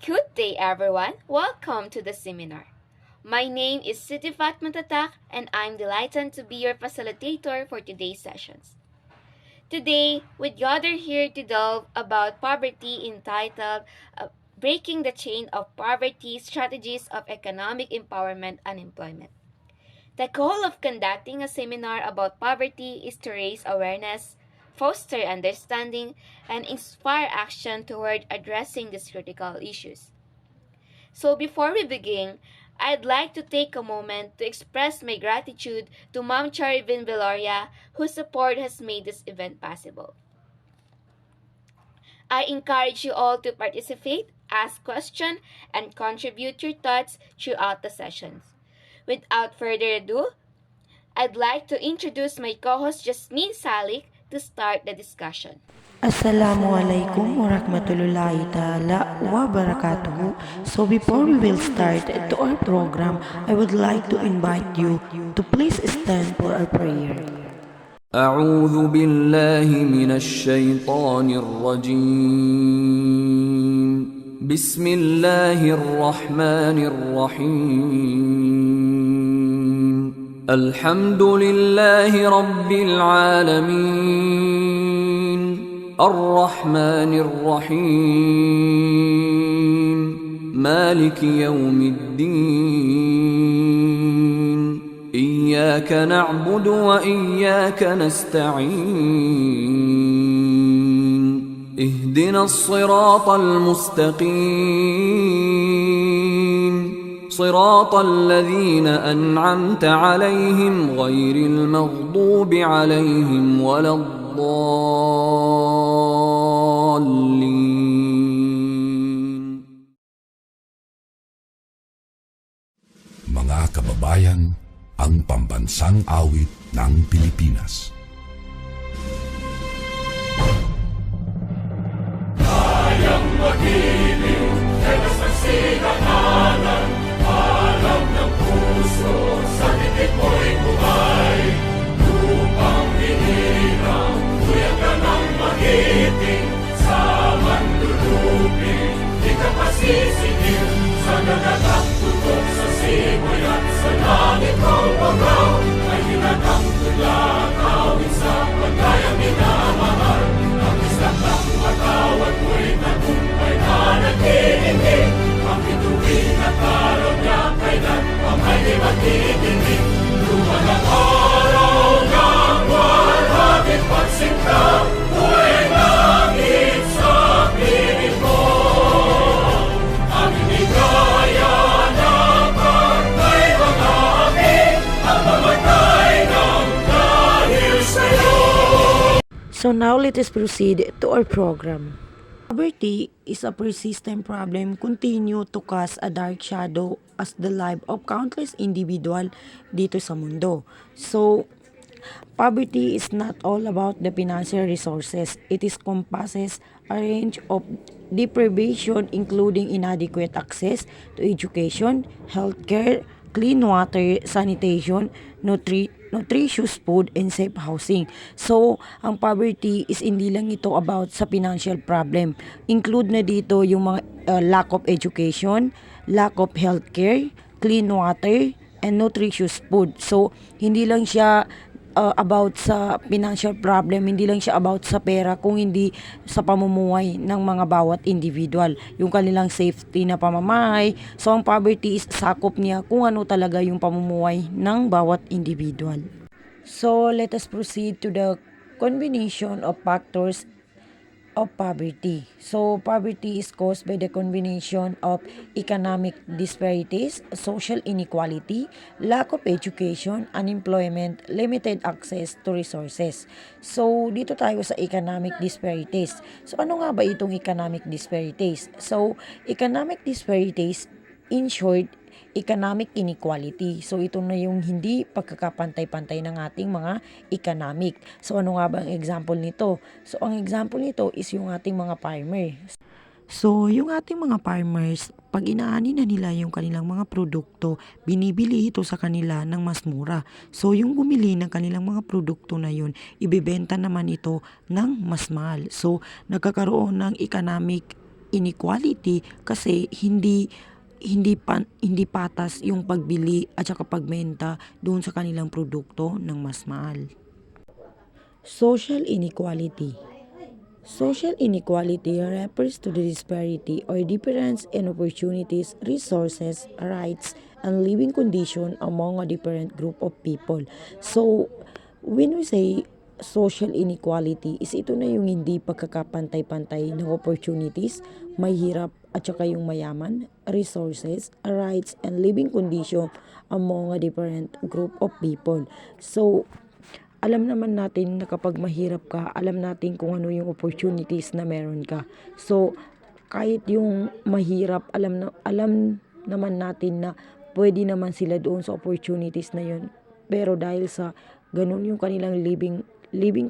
Good day, everyone. Welcome to the seminar. My name is Siti Fatma Tatak, and I'm delighted to be your facilitator for today's sessions. Today, we gather here to delve about poverty entitled Breaking the Chain of Poverty Strategies of Economic Empowerment and Employment. The goal of conducting a seminar about poverty is to raise awareness, foster understanding, and inspire action toward addressing these critical issues. So before we begin, I'd like to take a moment to express my gratitude to Ma'am Charivin Veloria, whose support has made this event possible. I encourage you all to participate, ask questions, and contribute your thoughts throughout the sessions. Without further ado, I'd like to introduce my co-host Jasmine Salik to start the discussion. Assalamualaikum warahmatullahi ta'ala wa barakatuhu. So before we will start to our program, I would like to invite you to please stand for our prayer. أعوذ بالله من الشيطان الرجيم بسم الله الرحمن الرحيم الحمد لله رب العالمين الرحمن الرحيم مالك يوم الدين إياك نعبد وإياك نستعين اهدنا الصراط المستقيم صراط الذين أنعمت عليهم غير المغضوب عليهم ولا الضالين. Mga kababayan, ang pambansang awit ng Pilipinas. Kayang magiliw, helas ang sinakanan, alam ng puso, sa titik mo'y buhay. Lupang hinirang, tuyang ka ng magiting, sa manlulupin, di ka pasisingil, sa nagatak tutok sa simoy at sa langit kong pagaw, ay hinatang tula, kawin sa pagkayang minamahal. Ang isang ng matawad mo'y tagumpay na nag-iindig, ang bituin at araw niya kailan ang may di magtitingin. Luman ang araw ng walhagit pagsinta, buhay langit sa piling ko. Ang inigaya na pagkay mga aking, ang mamatay ng dahil sa'yo. So now let us proceed to our program. Poverty is a persistent problem continue to cast a dark shadow as the life of countless individual dito sa mundo. So poverty is not all about the financial resources. It is compasses a range of deprivation including inadequate access to education, healthcare, clean water, sanitation, nutritious food, and safe housing. So, ang poverty is hindi lang ito about sa financial problem. Include na dito yung mga lack of education, lack of healthcare, clean water, and nutritious food. So, hindi lang siya about sa financial problem, hindi lang siya about sa pera, kung hindi sa pamumuhay ng mga bawat individual, yung kanilang safety na pamamahay. So ang poverty is sakop niya kung ano talaga yung pamumuhay ng bawat individual. So let us proceed to the combination of factors of poverty. So poverty is caused by the combination of economic disparities, social inequality, lack of education, unemployment, limited access to resources. So dito tayo sa economic disparities. So ano nga ba itong economic disparities? So economic disparities, in short, economic inequality. So ito na yung hindi pagkakapantay-pantay ng ating mga economic. So ano nga ba ang example nito? So ang example nito is yung ating mga farmer. So yung ating mga farmers, pag inaani na nila yung kanilang mga produkto, binibili ito sa kanila ng mas mura. So yung bumili ng kanilang mga produkto na yun, ibebenta naman ito ng mas mahal. So nagkakaroon ng economic inequality kasi hindi patas yung pagbili at saka pagbenta doon sa kanilang produkto ng mas mahal. Social inequality. Social inequality refers to the disparity or difference in opportunities, resources, rights, and living condition among a different group of people. So, when we say social inequality, is ito na yung hindi pagkakapantay-pantay ng opportunities, may hirap at saka yung mayaman, resources, rights, and living condition among a different group of people. So, alam naman natin na kapag mahirap ka, alam natin kung ano yung opportunities na meron ka. So, kahit yung mahirap, alam naman natin na pwede naman sila doon sa opportunities na yun. Pero dahil sa ganun yung kanilang living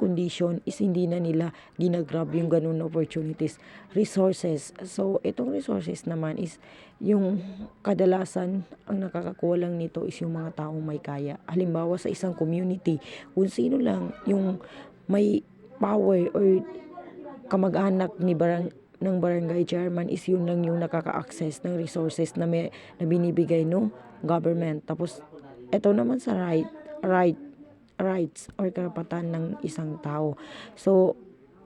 condition is hindi na nila ginagrab yung ganun na opportunities. Resources. So, itong resources naman is yung kadalasan ang nakakakuha lang nito is yung mga taong may kaya. Halimbawa sa isang community, kung sino lang yung may power or kamag-anak ng barangay chairman is yun lang yung nakaka-access ng resources na binibigay no government. Tapos, ito naman sa rights or karapatan ng isang tao. So,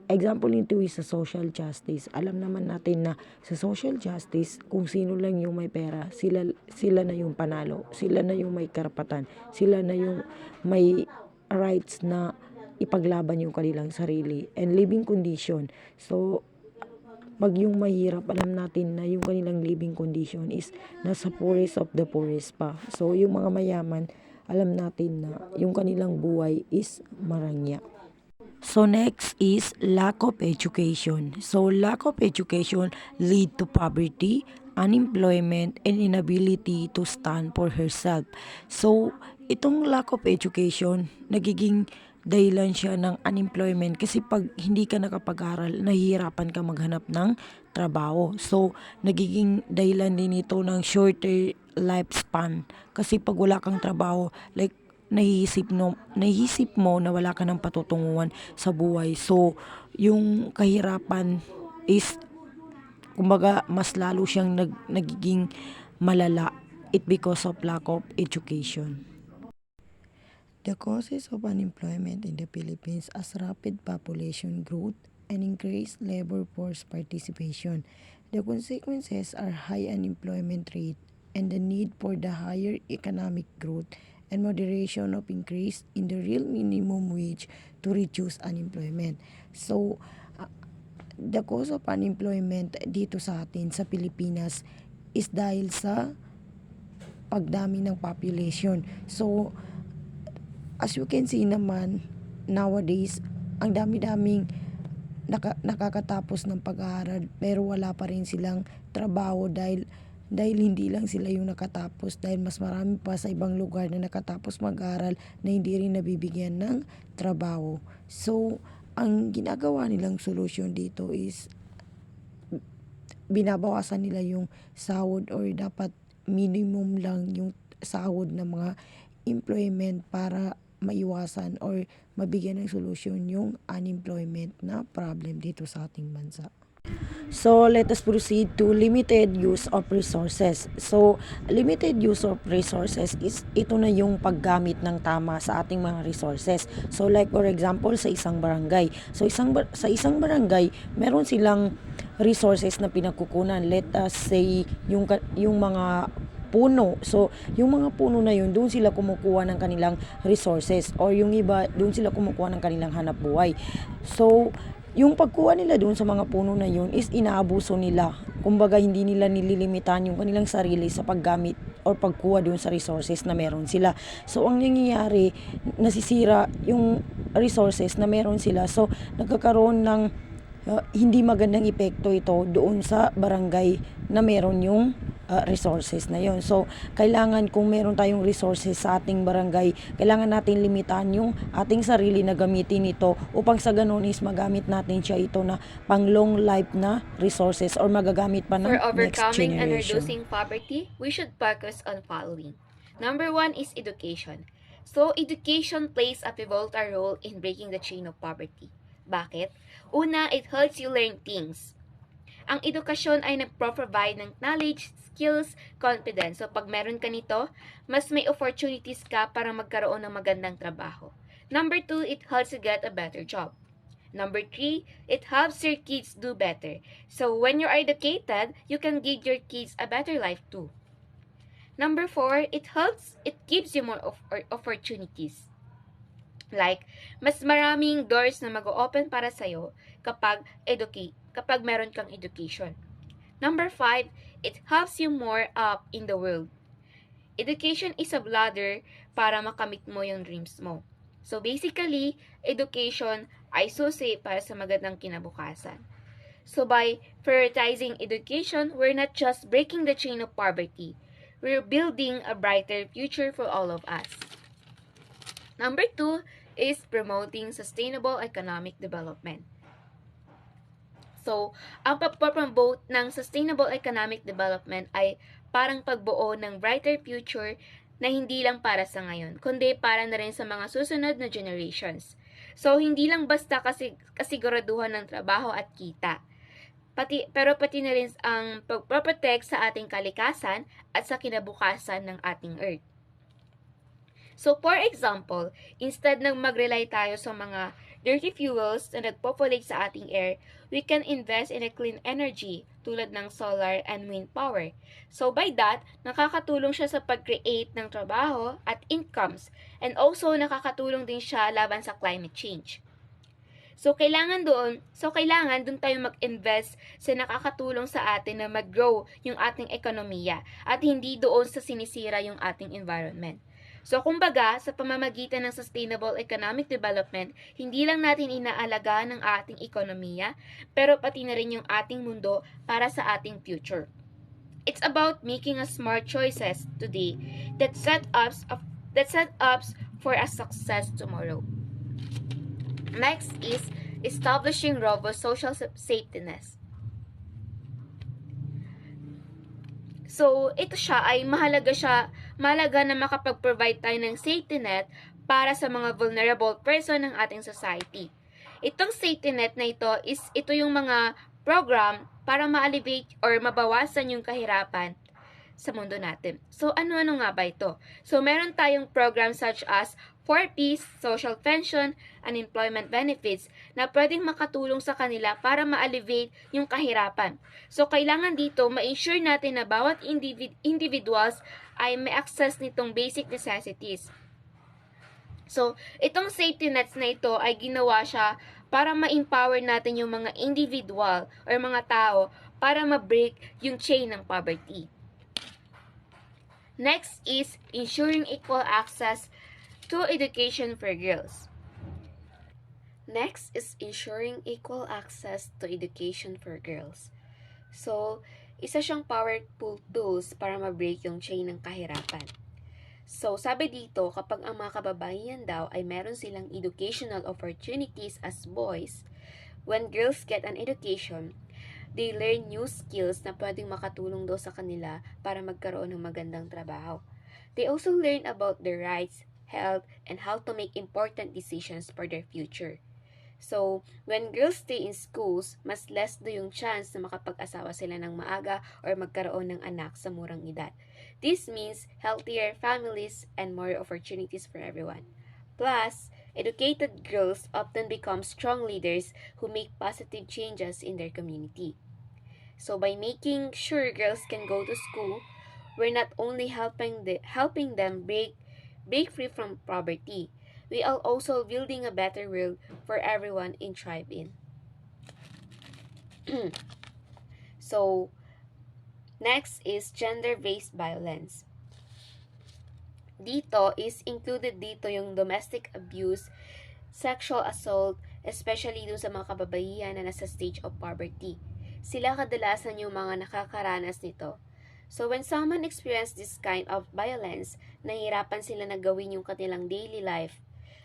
example nito is sa social justice. Alam naman natin na sa social justice, kung sino lang yung may pera, sila na yung panalo. Sila na yung may karapatan. Sila na yung may rights na ipaglaban yung kanilang sarili. And living condition. So, pag yung mahirap, alam natin na yung kanilang living condition is nasa poorest of the poorest pa. So, yung mga mayaman, alam natin na yung kanilang buhay is marangya. So next is lack of education. So lack of education lead to poverty, unemployment, and inability to stand for herself. So itong lack of education, nagiging dahilan siya ng unemployment kasi pag hindi ka nakapag-aral, nahihirapan ka maghanap ng trabaho. So nagiging dahilan din ito ng shorter lifespan kasi pag wala kang trabaho, like nahihisip mo na wala ka ng patutunguhan sa buhay. So, yung kahirapan is, kumbaga, mas lalo siyang nagiging malala. It because of lack of education. The causes of unemployment in the Philippines as rapid population growth and increased labor force participation. The consequences are high unemployment rate and the need for the higher economic growth and moderation of increase in the real minimum wage to reduce unemployment. So, the cause of unemployment dito sa atin sa Pilipinas is dahil sa pagdami ng population. So, as you can see naman, nowadays, ang dami-daming nakakatapos ng pag-aaral pero wala pa rin silang trabaho dahil hindi lang sila yung nakatapos, dahil mas marami pa sa ibang lugar na nakatapos mag-aral na hindi rin nabibigyan ng trabaho. So, ang ginagawa nilang solusyon dito is binabawasan nila yung sahod or dapat minimum lang yung sahod ng mga employment para maiwasan or mabigyan ng solusyon yung unemployment na problem dito sa ating bansa. So, let us proceed to limited use of resources. So, limited use of resources is ito na yung paggamit ng tama sa ating mga resources. So, like for example, sa isang barangay. So, sa isang barangay, meron silang resources na pinagkukunan. Let us say, yung mga puno. So, yung mga puno na yun, doon sila kumukuha ng kanilang resources. Or yung iba, doon sila kumukuha ng kanilang hanap buhay. So, yung pagkuha nila doon sa mga puno na yun is inaabuso nila. Kumbaga, hindi nila nililimitan yung kanilang sarili sa paggamit or pagkuha doon sa resources na meron sila. So, ang nangyayari, nasisira yung resources na meron sila. So, nagkakaroon ng hindi magandang epekto ito doon sa barangay na meron yung resources na yon. So, kailangan kung meron tayong resources sa ating barangay, kailangan natin limitan yung ating sarili na gamitin ito upang sa ganun is magamit natin siya ito na pang long life na resources or magagamit pa ng For next overcoming and generation. reducing poverty, we should focus on following. Number 1 is education. So, education plays a pivotal role in breaking the chain of poverty. Bakit? Una, it helps you learn things. Ang edukasyon ay nagpro-provide ng knowledge, skills, confidence. So, pag meron ka nito, mas may opportunities ka para magkaroon ng magandang trabaho. Number 2, it helps you get a better job. Number 3, it helps your kids do better. So, when you're educated, you can give your kids a better life too. Number 4, it gives you more opportunities. Like, mas maraming doors na mag-open para sa'yo kapag meron kang education. Number 5, it helps you more up in the world. Education is a ladder para makamit mo yung dreams mo. So basically, education ay susi para sa magandang kinabukasan. So by prioritizing education, we're not just breaking the chain of poverty. We're building a brighter future for all of us. Number 2 is promoting sustainable economic development. So, ang pagpapromote ng sustainable economic development ay parang pagbuo ng brighter future na hindi lang para sa ngayon, kundi para na rin sa mga susunod na generations. So, hindi lang basta kasiguraduhan ng trabaho at kita, pero pati na rin ang pagproprotect sa ating kalikasan at sa kinabukasan ng ating Earth. So, for example, instead ng mag-rely tayo sa mga dirty fuels na nagpopulate sa ating air, we can invest in a clean energy tulad ng solar and wind power. So, by that, nakakatulong siya sa pag-create ng trabaho at incomes, and also nakakatulong din siya laban sa climate change. So, kailangan doon tayo mag-invest sa nakakatulong sa atin na mag-grow yung ating ekonomiya at hindi doon sa sinisira yung ating environment. So, kumbaga, sa pamamagitan ng sustainable economic development, hindi lang natin inaalagaan ang ating ekonomiya, pero pati na rin yung ating mundo para sa ating future. It's about making a smart choices today that set us for a success tomorrow. Next is establishing robust social safety nets. So, ito siya ay mahalaga na makapag-provide tayo ng safety net para sa mga vulnerable person ng ating society. Itong safety net na ito yung mga program para ma-alleviate or mabawasan yung kahirapan sa mundo natin. So, ano-ano nga ba ito? So, meron tayong program such as 4Ps, social pension, unemployment benefits na pwedeng makatulong sa kanila para ma-alleviate yung kahirapan. So, kailangan dito ma-ensure natin na bawat individuals ay may access nitong basic necessities. So, itong safety nets na ito ay ginawa siya para ma-empower natin yung mga individual or mga tao para ma-break yung chain ng poverty. Next is ensuring equal access to education for girls. Next is ensuring equal access to education for girls. So, isa siyang powerful tools para ma-break yung chain ng kahirapan. So, sabi dito, kapag ang mga kababaihan daw ay meron silang educational opportunities as boys, when girls get an education, they learn new skills na pwedeng makatulong daw sa kanila para magkaroon ng magandang trabaho. They also learn about their rights, health, and how to make important decisions for their future. So, when girls stay in schools, mas less do yung chance na makapag-asawa sila ng maaga or magkaroon ng anak sa murang edad. This means healthier families and more opportunities for everyone. Plus, educated girls often become strong leaders who make positive changes in their community. So, by making sure girls can go to school, we're not only helping them break free from poverty, we are also building a better world for everyone in thrive in. So, next is gender-based violence. Included dito yung domestic abuse, sexual assault, especially dun sa mga kababaihan na nasa stage of poverty. Sila kadalasan yung mga nakakaranas nito. So, when someone experiences this kind of violence, nahihirapan sila na gawin yung kanilang daily life,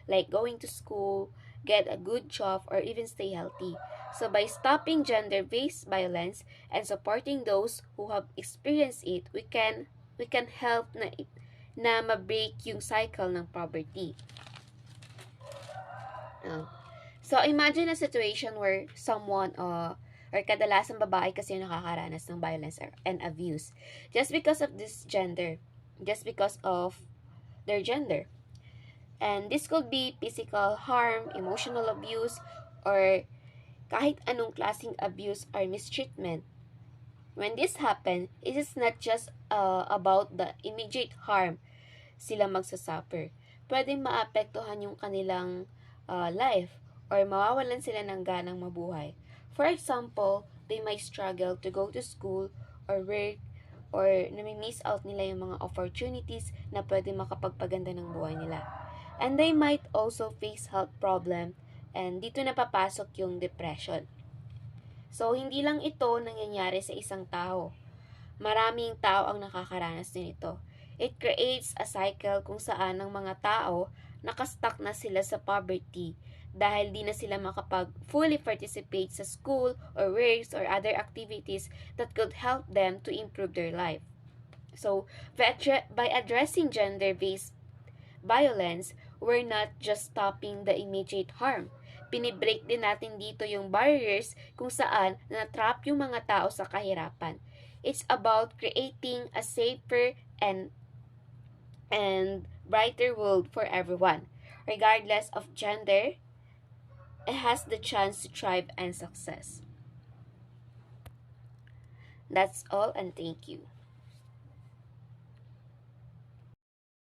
like going to school, get a good job, or even stay healthy. So, by stopping gender-based violence and supporting those who have experienced it, we can help na ma-break yung cycle ng poverty. So, imagine a situation where someone or kadalasang babae kasi yung nakakaranas ng violence and abuse just because of this gender, just because of their gender. And this could be physical harm, emotional abuse, or kahit anong klaseng abuse or mistreatment. When this happens, it is not just about the immediate harm sila magsasuffer. Pwedeng maapektuhan yung kanilang life or mawawalan sila ng ganang mabuhay. For example, they might struggle to go to school or work or nami-miss out nila yung mga opportunities na pwede makapagpaganda ng buhay nila. And they might also face health problem and dito na papasok yung depression. So, hindi lang ito nangyayari sa isang tao. Maraming tao ang nakakaranas din ito. It creates a cycle kung saan ang mga tao nakastuck na sila sa poverty dahil di na sila fully participate sa school or works or other activities that could help them to improve their life. So, by addressing gender-based violence, we're not just stopping the immediate harm. Pinibreak din natin dito yung barriers kung saan na-trap yung mga tao sa kahirapan. It's about creating a safer and brighter world for everyone. Regardless of gender, it has the chance to thrive and success. That's all, and thank you.